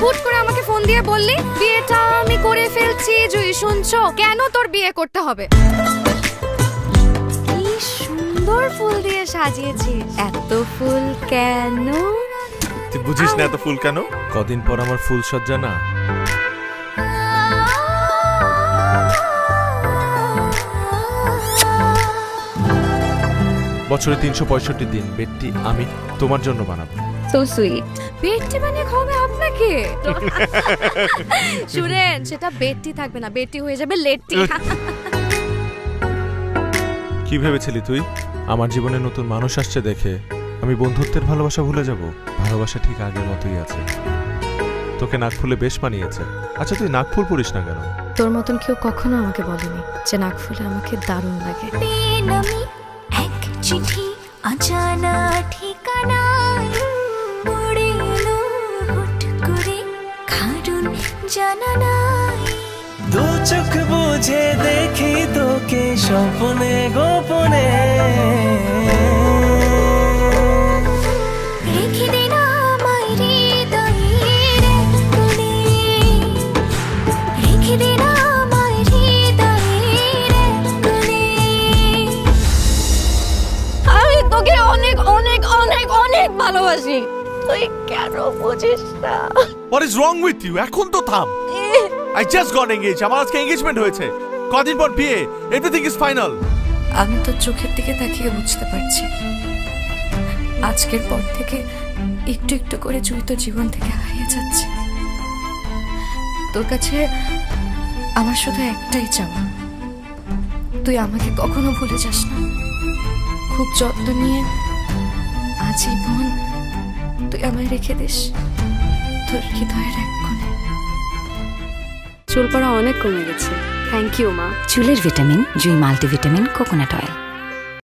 হুট করে আমাকে ফোন দিয়ে বললি বিয়েটা আমি করে ফেলছি। জুই শুনছো? কেন তোর বিয়ে করতে হবে? কি সুন্দর ফুল দিয়ে সাজিয়েছিস, এত ফুল কেন? তুই বুঝিস না এত ফুল কেন? কদিন পর আমার ফুল সজ্জা না। বছরে 365 দিন বেডটি আমি তোমার জন্য বানাবো। So sweet. বেডটি বানিয়ে খাওয়াবে আপনাকে? শুনেন, সেটা বেডটি থাকবে না, বেডটি হয়ে যাবে লেটটি। কি ভেবেছিলি তুই আমার জীবনে নতুন মানুষ আসছে দেখে আমি বন্ধুত্বের ভালোবাসা ভুলে যাব? ভালোবাসা ঠিক আগের মতোই আছে। তোকে নাক ফুলে বেশ মানিয়েছে। আচ্ছা তুই নাক ফুল পরিস না কেন? তোর মতন কেউ কখনো আমাকে বলেনি যে নাক ফুলে আমাকে দারুণ লাগে। এক চিঠি অজানা ঠিকানায় পড়ে এলো হুট করে, কারণ জানা নাই। দু চোখ বুঝে দেখি তোকে স্বপ্নে গোপনে, রেখে দিন আমায় হৃদয়ের কোণে, রেখে দিন আমায় হৃদয়ের কোণে। আমি তোকে অনেক অনেক অনেক অনেক ভালোবাসি, তুই কেন বুঝিস না? What is wrong with you? এখন তো থাম। I just got engaged. আমার আজকে এনগেজমেন্ট হয়েছে। কদিন পর বিয়ে। Everything is final. আমি তোর চোখের দিকে তাকিয়ে বুঝতে পারছি আজকের পর থেকে একটু একটু করে জুই তোর জীবন থেকে হারিয়ে যাচ্ছে। তোর কাছে আমার শুধু একটাই চাওয়া, তুই আমাকে কখনো ভুলে যাস না। খুব যত্ন নিয়ে আজীবন তুই আমায় রেখে দিস তোর হৃদয়ের এক কোণে। চুল পড়া অনেক কমে গেছে। থ্যাংক ইউ মা। চুলের ভিটামিন জুই মাল্টিভিটামিন কোকোনাট অয়েল।